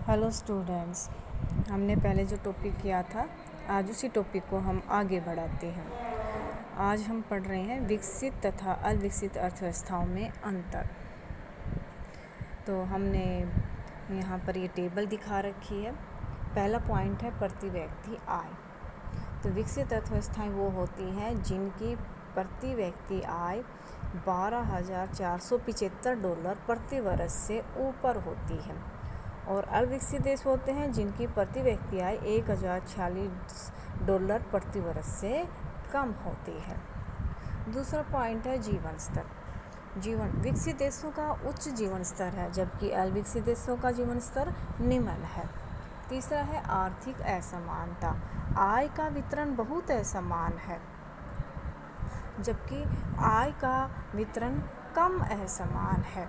Hello students, हमने पहले जो टॉपिक किया था आज उसी टॉपिक को हम आगे बढ़ाते हैं। आज हम पढ़ रहे हैं विकसित तथा अविकसित अर्थव्यवस्थाओं में अंतर। तो हमने यहाँ पर ये टेबल दिखा रखी है। पहला पॉइंट है प्रति व्यक्ति आय। तो विकसित अर्थव्यवस्थाएं वो होती हैं जिनकी प्रति व्यक्ति आय $12,475 प्रति वर्ष से ऊपर होती है, और अविकसित देश होते हैं जिनकी प्रति व्यक्ति आय $1,046 प्रति वर्ष से कम होती है। दूसरा पॉइंट है जीवन स्तर। विकसित देशों का उच्च जीवन स्तर है जबकि अविकसित देशों का जीवन स्तर निम्न है। तीसरा है आर्थिक असमानता। आय का वितरण बहुत असमान है जबकि आय का वितरण कम असमान है।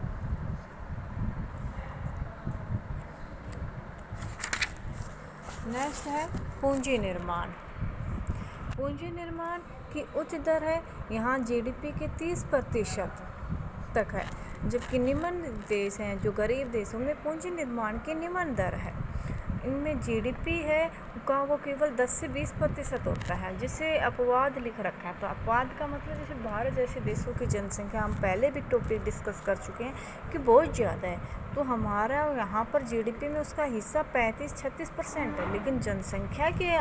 नेक्स्ट है पूंजी निर्माण। पूंजी निर्माण की उच्च दर है, यहाँ जीडीपी के 30% तक है, जबकि निम्न देश हैं जो गरीब देशों में पूंजी निर्माण की निम्न दर है। इनमें जीडीपी है का वो केवल 10 से 20% होता है, जिसे अपवाद लिख रखा है। तो अपवाद का मतलब जैसे भारत जैसे देशों की जनसंख्या, हम पहले भी टॉपिक डिस्कस कर चुके हैं कि बहुत ज़्यादा है, तो हमारा यहाँ पर जीडीपी में उसका हिस्सा 35-36% है, लेकिन जनसंख्या के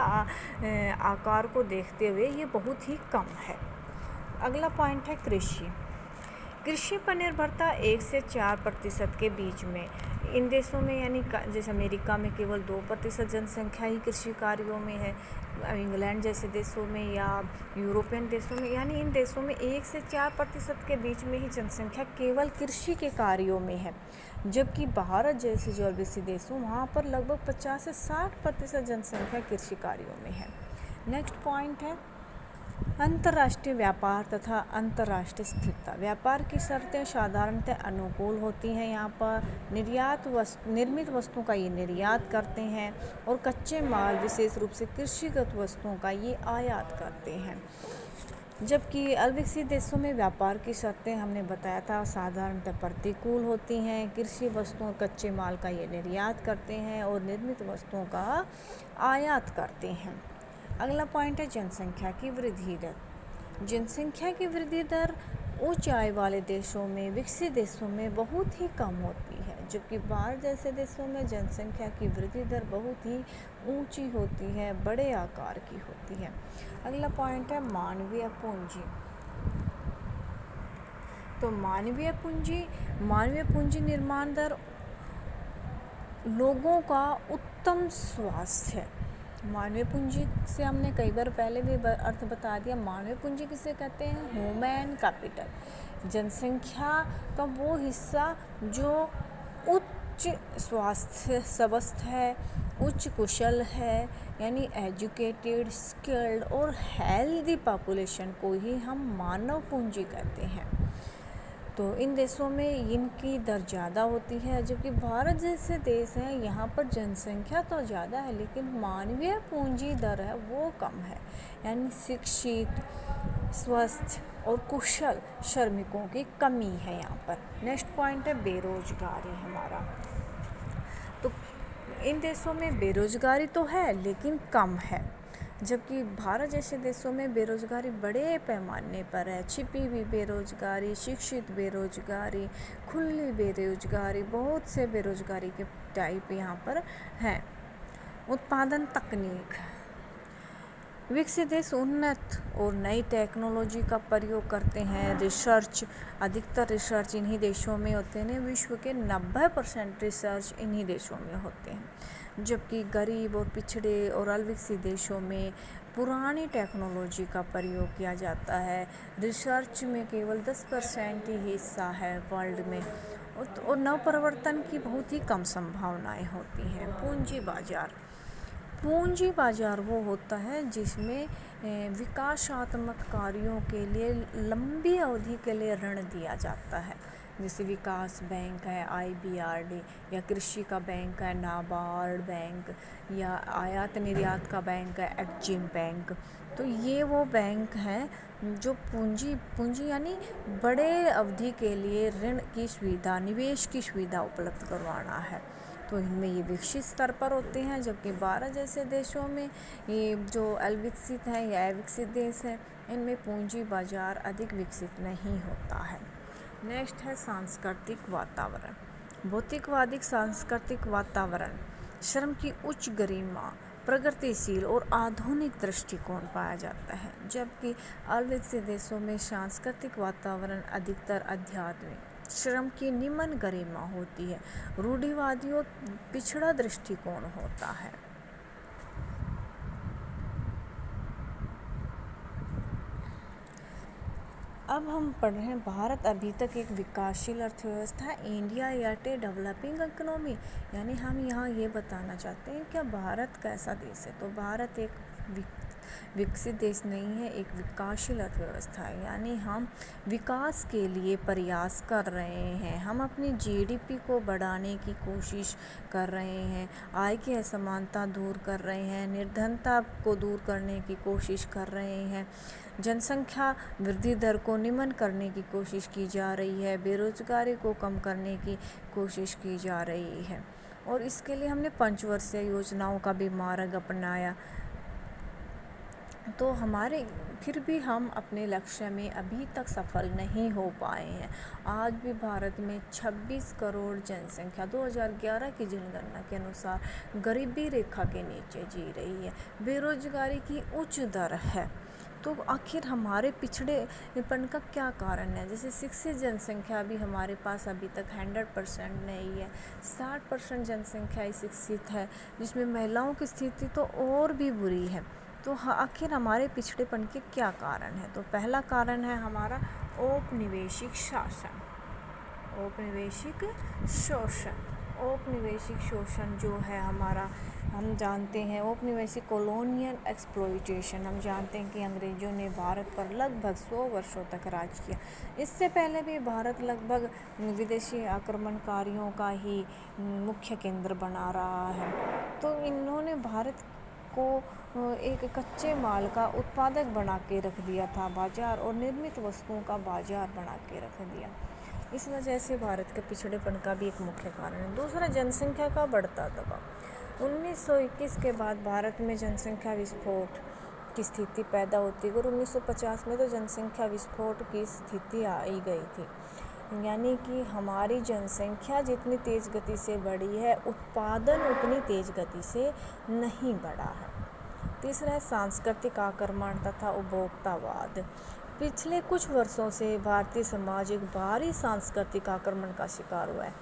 आकार को देखते हुए ये बहुत ही कम है। अगला पॉइंट है कृषि पर निर्भरता 1 से 4% के बीच में। इन देशों में यानी जैसे अमेरिका में केवल 2% जनसंख्या ही कृषि कार्यों में है। इंग्लैंड जैसे देशों में या यूरोपियन देशों में, यानी इन देशों में 1 से 4% के बीच में ही जनसंख्या केवल कृषि के कार्यों में है, जबकि भारत जैसे जो विकसित देशों वहाँ पर लगभग 50 से 60% जनसंख्या कृषि कार्यों में है। नेक्स्ट पॉइंट है अंतर्राष्ट्रीय व्यापार तथा अंतर्राष्ट्रीय स्थिरता। व्यापार की शर्तें साधारणतः अनुकूल होती हैं। यहाँ पर निर्मित वस्तुओं का ये निर्यात करते हैं और कच्चे माल विशेष रूप से कृषिगत वस्तुओं का ये आयात करते हैं, जबकि अविकसित देशों में व्यापार की शर्तें हमने बताया था साधारणतः प्रतिकूल होती हैं। कृषि वस्तुओं कच्चे माल का ये निर्यात करते हैं और निर्मित वस्तुओं का आयात करते हैं। अगला पॉइंट है जनसंख्या की वृद्धि दर। जनसंख्या की वृद्धि दर उच्च आय वाले देशों में, विकसित देशों में बहुत ही कम होती है, जबकि भारत जैसे देशों में जनसंख्या की वृद्धि दर बहुत ही ऊंची होती है, बड़े आकार की होती है। अगला पॉइंट है मानवीय पूंजी। तो मानवीय पूंजी निर्माण दर लोगों का उत्तम स्वास्थ्य है। मानवीय पूंजी से हमने कई बार पहले भी अर्थ बता दिया। मानवीय पूंजी किसे कहते हैं? Human capital. जनसंख्या का वो हिस्सा जो उच्च स्वास्थ्य स्वस्थ है, उच्च कुशल है, यानी एजुकेटेड, स्किल्ड और हेल्दी पॉपुलेशन को ही हम मानव पूंजी कहते हैं। तो इन देशों में इनकी दर ज़्यादा होती है, जबकि भारत जैसे देश हैं यहाँ पर जनसंख्या तो ज़्यादा है लेकिन मानवीय पूंजी दर है वो कम है, यानी शिक्षित, स्वस्थ और कुशल श्रमिकों की कमी है यहाँ पर। नेक्स्ट पॉइंट है बेरोजगारी हमारा। तो इन देशों में बेरोजगारी तो है लेकिन कम है, जबकि भारत जैसे देशों में बेरोजगारी बड़े पैमाने पर है। छिपी हुई बेरोजगारी, शिक्षित बेरोजगारी, खुली बेरोजगारी, बहुत से बेरोजगारी के टाइप यहाँ पर हैं। उत्पादन तकनीक। विकसित देश उन्नत और नई टेक्नोलॉजी का प्रयोग करते हैं। रिसर्च, अधिकतर रिसर्च इन्हीं देशों में होते हैं। विश्व के 90% रिसर्च इन्हीं देशों में होते हैं, जबकि गरीब और पिछड़े और अविकसित देशों में पुरानी टेक्नोलॉजी का प्रयोग किया जाता है। रिसर्च में केवल 10% ही हिस्सा है वर्ल्ड में, और नवप्रवर्तन की बहुत ही कम संभावनाएं होती हैं। पूंजी बाजार वो होता है जिसमें विकासात्मक कार्यों के लिए लंबी अवधि के लिए ऋण दिया जाता है, जैसे विकास बैंक है IBRD, या कृषि का बैंक है नाबार्ड बैंक, या आयात निर्यात का बैंक है एक्जिम बैंक। तो ये वो बैंक हैं जो पूंजी यानी बड़े अवधि के लिए ऋण की सुविधा, निवेश की सुविधा उपलब्ध करवाना है। तो इनमें ये विकसित स्तर पर होते हैं, जबकि भारत जैसे देशों में ये जो अविकसित है या अविकसित देश है, इनमें पूंजी बाजार अधिक विकसित नहीं होता है। नेक्स्ट है सांस्कृतिक वातावरण। भौतिकवादी सांस्कृतिक वातावरण श्रम की उच्च गरिमा, प्रगतिशील और आधुनिक दृष्टिकोण पाया जाता है, जबकि अविकसित देशों में सांस्कृतिक वातावरण अधिकतर आध्यात्मिक, श्रम की निम्न गरिमा होती है, रूढ़िवादी और पिछड़ा दृष्टिकोण होता है। अब हम पढ़ रहे हैं भारत अभी तक एक विकासशील अर्थव्यवस्था है, India yet a developing economy, यानी हम यहाँ ये बताना चाहते हैं कि भारत कैसा देश है। तो भारत एक विकसित देश नहीं है, एक विकासशील अर्थव्यवस्था है, यानी हम विकास के लिए प्रयास कर रहे हैं, हम अपनी जीडीपी को बढ़ाने की कोशिश कर रहे हैं, आय की असमानता दूर कर रहे हैं, निर्धनता को दूर करने की कोशिश कर रहे हैं, जनसंख्या वृद्धि दर को निम्न करने की कोशिश की जा रही है, बेरोजगारी को कम करने की कोशिश की जा रही है, और इसके लिए हमने पंचवर्षीय योजनाओं का भी मार्ग अपनाया। तो हमारे फिर भी हम अपने लक्ष्य में अभी तक सफल नहीं हो पाए हैं। आज भी भारत में 26 करोड़ जनसंख्या 2011 की जनगणना के अनुसार गरीबी रेखा के नीचे जी रही है, बेरोजगारी की उच्च दर है। तो आखिर हमारे पिछड़ेपन का क्या कारण है? जैसे शिक्षित जनसंख्या भी हमारे पास अभी तक 100% नहीं है, 60% जनसंख्या शिक्षित है, जिसमें महिलाओं की स्थिति तो और भी बुरी है। तो आखिर हमारे पिछड़ेपन के क्या कारण है? तो पहला कारण है हमारा औपनिवेशिक शासन, औपनिवेशिक शोषण। औपनिवेशिक शोषण जो है हमारा, हम जानते हैं औपनिवेशिक कॉलोनियल एक्सप्लॉइटेशन, हम जानते हैं कि अंग्रेज़ों ने भारत पर लगभग 100 वर्षों तक राज किया। इससे पहले भी भारत लगभग विदेशी आक्रमणकारियों का ही मुख्य केंद्र बना रहा है। तो इन्होंने भारत को एक कच्चे माल का उत्पादक बना के रख दिया था बाजार, और निर्मित वस्तुओं का बाजार बना के रख दिया। इस वजह से भारत के पिछड़ेपन का भी एक मुख्य कारण है। दूसरा, जनसंख्या का बढ़ता दबाव। 1921 के बाद भारत में जनसंख्या विस्फोट की स्थिति पैदा होती है, और 1950 में तो जनसंख्या विस्फोट की स्थिति आई गई थी, यानी कि हमारी जनसंख्या जितनी तेज़ गति से बढ़ी है, उत्पादन उतनी तेज़ गति से नहीं बढ़ा है। तीसरा है सांस्कृतिक आक्रमण तथा उपभोक्तावाद। पिछले कुछ वर्षों से भारतीय समाज एक भारी सांस्कृतिक आक्रमण का शिकार हुआ है।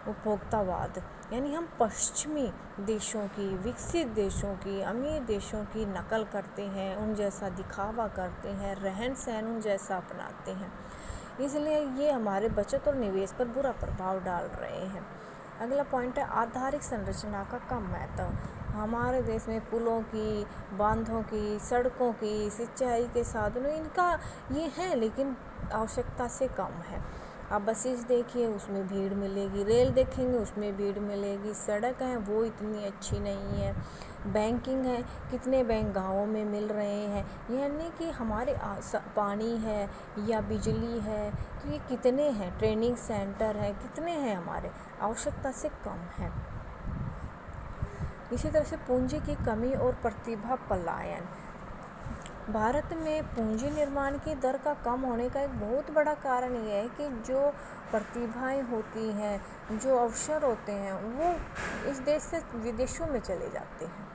उपभोक्तावाद यानी हम पश्चिमी देशों की, विकसित देशों की, अमीर देशों की नकल करते हैं, उन जैसा दिखावा करते हैं, रहन सहन उन जैसा अपनाते हैं, इसलिए ये हमारे बचत और निवेश पर बुरा प्रभाव डाल रहे हैं। अगला पॉइंट है आधारिक संरचना का कम महत्व। हमारे देश में पुलों की, बांधों की, सड़कों की, सिंचाई के साधनों, इनका ये है, लेकिन आवश्यकता से कम है। आप बसेस देखिए, उसमें भीड़ मिलेगी, रेल देखेंगे उसमें भीड़ मिलेगी, सड़क है वो इतनी अच्छी नहीं है, बैंकिंग है, कितने बैंक गाँवों में मिल रहे हैं, यानी कि हमारे पानी है या बिजली है, तो ये कितने हैं, ट्रेनिंग सेंटर है कितने हैं, हमारे आवश्यकता से कम है। इसी तरह से पूंजी की कमी और प्रतिभा पलायन। भारत में पूंजी निर्माण की दर का कम होने का एक बहुत बड़ा कारण ये है कि जो प्रतिभाएं होती हैं, जो अवसर होते हैं, वो इस देश से विदेशों में चले जाते हैं।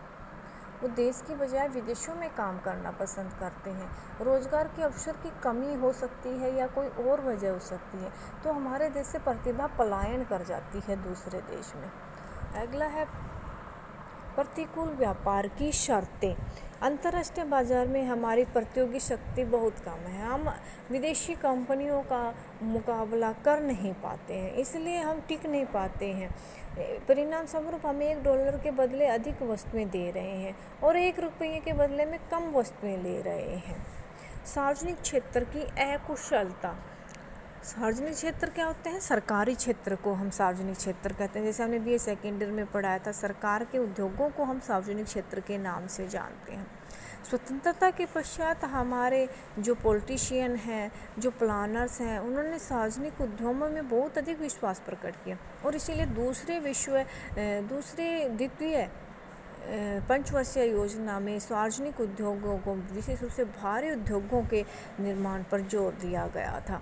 वो देश की बजाय विदेशों में काम करना पसंद करते हैं। रोज़गार के अवसर की कमी हो सकती है या कोई और वजह हो सकती है, तो हमारे देश से प्रतिभा पलायन कर जाती है दूसरे देश में। अगला है प्रतिकूल व्यापार की शर्तें। अंतर्राष्ट्रीय बाजार में हमारी प्रतियोगी शक्ति बहुत कम है, हम विदेशी कंपनियों का मुकाबला कर नहीं पाते हैं, इसलिए हम टिक नहीं पाते हैं। परिणाम स्वरूप हम $1 के बदले अधिक वस्तुएं दे रहे हैं और ₹1 के बदले में कम वस्तुएं ले रहे हैं। सार्वजनिक क्षेत्र की अकुशलता। सार्वजनिक क्षेत्र क्या होते हैं? सरकारी क्षेत्र को हम सार्वजनिक क्षेत्र कहते हैं। जैसे हमने BA सेकेंड ईयर में पढ़ाया था, सरकार के उद्योगों को हम सार्वजनिक क्षेत्र के नाम से जानते हैं। स्वतंत्रता के पश्चात हमारे जो पॉलिटिशियन हैं, जो प्लानर्स हैं, उन्होंने सार्वजनिक उद्यमों में बहुत अधिक विश्वास प्रकट किया और इसीलिए द्वितीय पंचवर्षीय योजना में सार्वजनिक उद्योगों को, विशेष रूप से भारी उद्योगों के निर्माण पर जोर दिया गया था।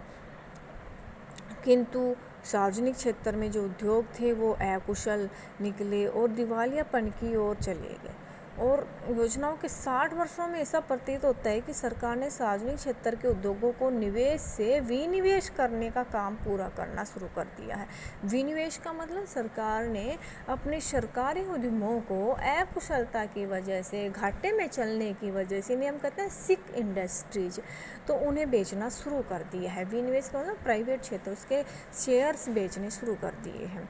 किंतु सार्वजनिक क्षेत्र में जो उद्योग थे वो अकुशल निकले और दिवालियापन की ओर चले गए। और योजनाओं के 60 वर्षों में ऐसा प्रतीत होता है कि सरकार ने सार्वजनिक क्षेत्र के उद्योगों को निवेश से विनिवेश करने का काम पूरा करना शुरू कर दिया है। विनिवेश का मतलब सरकार ने अपने सरकारी उद्यमों को अकुशलता की वजह से, घाटे में चलने की वजह से, हम कहते हैं सिक इंडस्ट्रीज, तो उन्हें बेचना शुरू कर दिया है। विनिवेश का मतलब प्राइवेट क्षेत्र, उसके शेयर्स बेचने शुरू कर दिए हैं।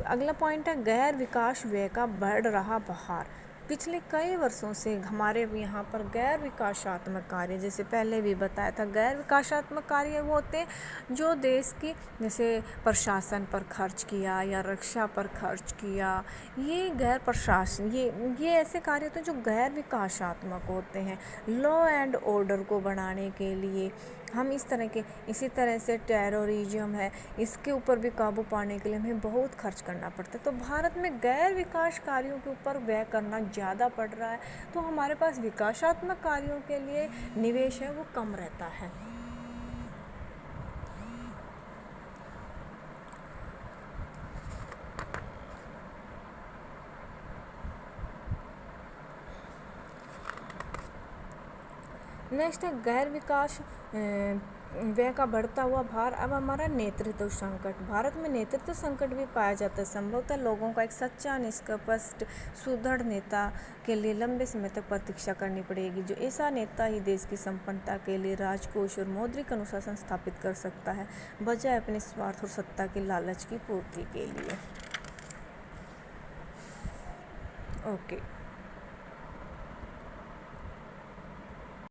अगला पॉइंट है गैर विकास व्यय का बढ़ रहा भार। पिछले कई वर्षों से हमारे यहाँ पर गैर विकासात्मक कार्य, जैसे पहले भी बताया था, गैर विकासात्मक कार्य वो होते हैं जो देश की, जैसे प्रशासन पर खर्च किया या रक्षा पर खर्च किया, ये गैर प्रशासन, ये ऐसे कार्य होते हैं जो गैर विकासात्मक होते हैं। लॉ एंड ऑर्डर को बढ़ाने के लिए हम इसी तरह से टेररिज्म है, इसके ऊपर भी काबू पाने के लिए हमें बहुत खर्च करना पड़ता है। तो भारत में गैर विकास कार्यों के ऊपर व्यय करना ज़्यादा पड़ रहा है, तो हमारे पास विकासात्मक कार्यों के लिए निवेश है वो कम रहता है। नेक्स्ट है गैर विकास व्यय का बढ़ता हुआ भार। अब हमारा नेतृत्व संकट। भारत में नेतृत्व संकट भी पाया जाता है। संभवतः लोगों का एक सच्चा, निष्कपट, सुदृढ़ नेता के लिए लंबे समय तक प्रतीक्षा करनी पड़ेगी। जो ऐसा नेता ही देश की संपन्नता के लिए राजकोष और मौद्रिक अनुशासन स्थापित कर सकता है, बजाय अपने स्वार्थ और सत्ता के लालच की पूर्ति के लिए। ओके।